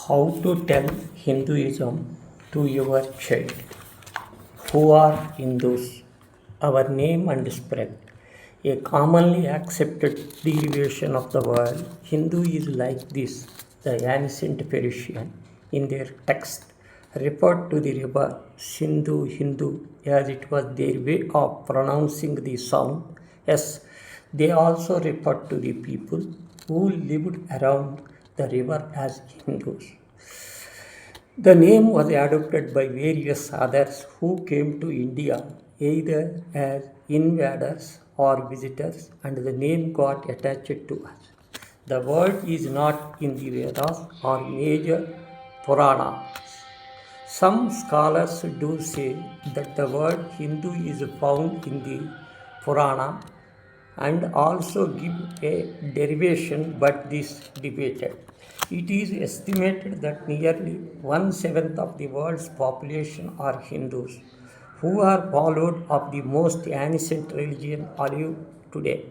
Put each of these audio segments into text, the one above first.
How to tell Hinduism to your child? Who are Hindus? Our name and spread. A commonly accepted derivation of the word Hindu is like this. The ancient Persian, in their text, referred to the river Sindhu Hindu as it was their way of pronouncing the sound S. They also referred to the people who lived around the river as Hindus. The name was adopted by various others who came to India either as invaders or visitors, and the name got attached to us. The word is not in the Vedas or major Puranas. Some scholars do say that the word Hindu is found in the Purana and also give a derivation, but this debated. It is estimated that nearly one-seventh of the world's population are Hindus, who are followers of the most ancient religion alive today.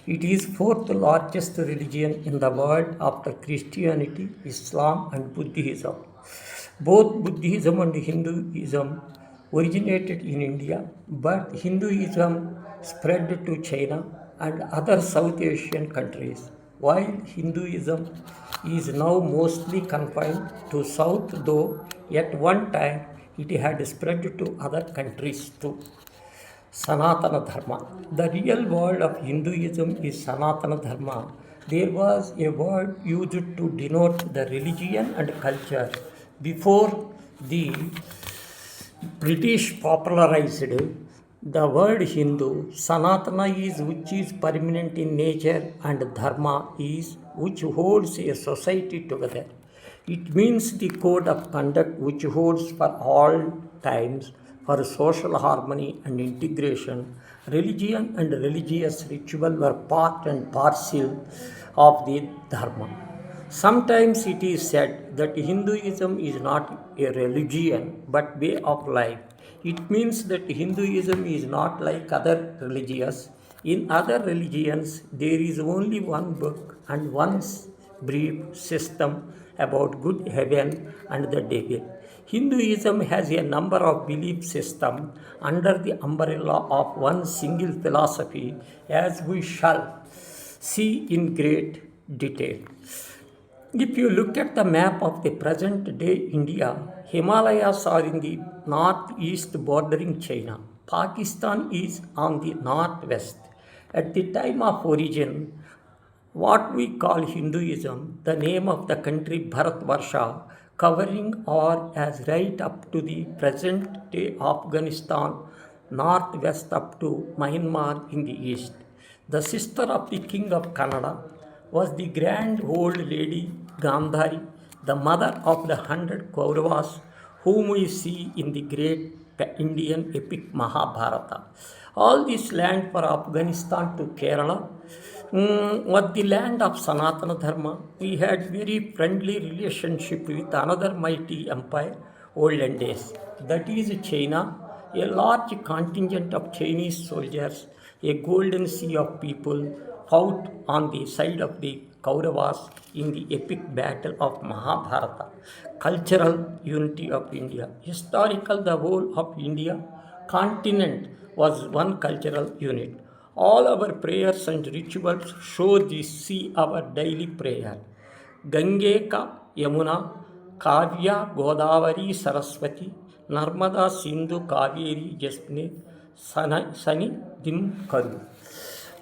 It is fourth largest religion in the world after Christianity, Islam and Buddhism. Both Buddhism and Hinduism originated in India, but Hinduism spread to China and other South Asian countries, while Hinduism is now mostly confined to South, though at one time it had spread to other countries too. Sanatana Dharma. The real word of Hinduism is Sanatana Dharma. There was a word used to denote the religion and culture before the British popularized the word Hindu. Sanatana is which is permanent in nature, and Dharma is which holds a society together. It means the code of conduct which holds for all times for social harmony and integration. Religion and religious ritual were part and parcel of the Dharma. Sometimes it is said that Hinduism is not a religion but way of life. It means that Hinduism is not like other religions. In other religions, there is only one book and one brief system about good heaven and the devil. Hinduism has a number of belief systems under the umbrella of one single philosophy, as we shall see in great detail. If you look at the map of the present day India, Himalayas are in the northeast bordering China. Pakistan is on the northwest. At the time of origin, what we call Hinduism, the name of the country Bharatvarsha, covering or as right up to the present day Afghanistan, northwest up to Myanmar in the east. The sister of the king of Kannada was the grand old lady Gandhari, the mother of the 100 Kauravas, whom we see in the great Indian epic Mahabharata. All this land for Afghanistan to Kerala was the land of Sanatana Dharma. We had very friendly relationship with another mighty empire, olden days. That is China, a large contingent of Chinese soldiers, a golden sea of people fought on the side of the Kauravas in the epic battle of Mahabharata. Cultural unity of India. Historical, the whole of India continent was one cultural unit. All our prayers and rituals show this. See our daily prayer. Gangeka Yamuna Kavya Godavari Saraswati Narmada Sindhu Kaveri Jasne Sani Dim Kadu.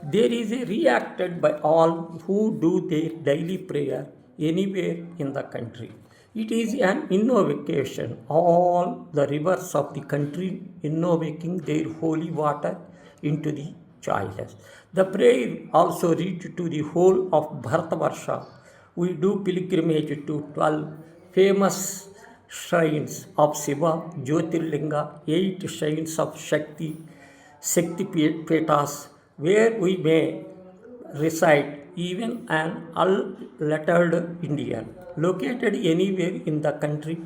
There is a reacted by all who do their daily prayer anywhere in the country. It is an invocation. All the rivers of the country invoking their holy water into the choices. The prayer also reached to the whole of Bharatavarsha. We do pilgrimage to 12 famous shrines of Shiva, Jyotirlinga, 8 shrines of Shakti Petas, where we may recite even an unlettered Indian, located anywhere in the country.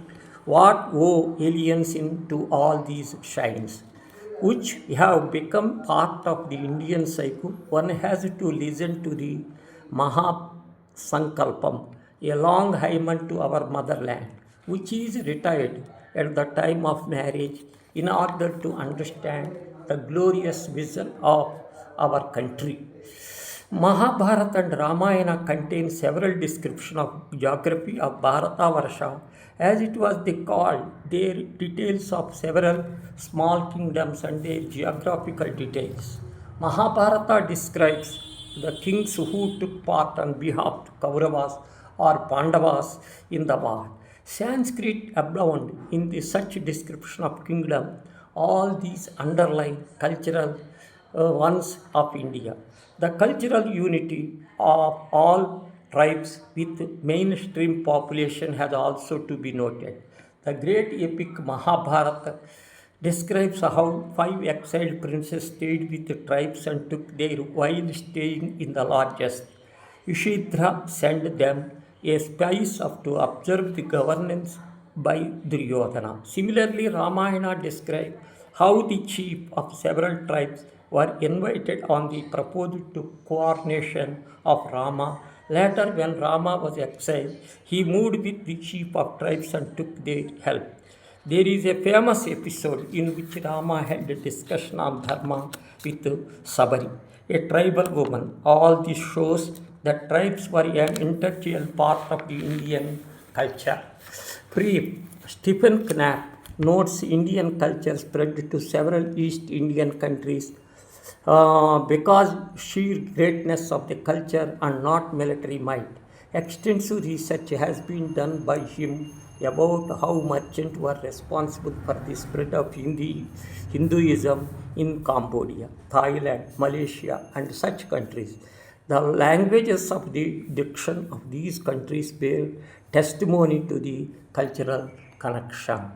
What woe aliens into all these shrines, which have become part of the Indian psyche? One has to listen to the Maha Sankalpam, a long hymen to our motherland, which is retired at the time of marriage in order to understand the glorious vision of our country. Mahabharata and Ramayana contain several descriptions of geography of Bharatavarsha, as it was they called their details of several small kingdoms and their geographical details. Mahabharata describes the kings who took part on behalf of Kauravas or Pandavas in the war. Sanskrit abound in the such description of kingdom. All these underline cultural ones of India. The cultural unity of all tribes with mainstream population has also to be noted. The great epic Mahabharata describes how five exiled princes stayed with the tribes and took their while staying in the largest. Yushidra sent them a spice of to observe the governance by Duryodhana. Similarly, Ramayana describes how the chief of several tribes were invited on the proposed to coronation of Rama. Later, when Rama was exiled, he moved with the chief of tribes and took their help. There is a famous episode in which Rama had a discussion on dharma with Sabari, a tribal woman. All this shows that tribes were an integral part of the Indian culture. Brief. Stephen Knapp notes Indian culture spread to several East Indian countries because sheer greatness of the culture and not military might. Extensive research has been done by him about how merchants were responsible for the spread of Hinduism in Cambodia, Thailand, Malaysia, and such countries. The languages of the diction of these countries bear testimony to the cultural connection.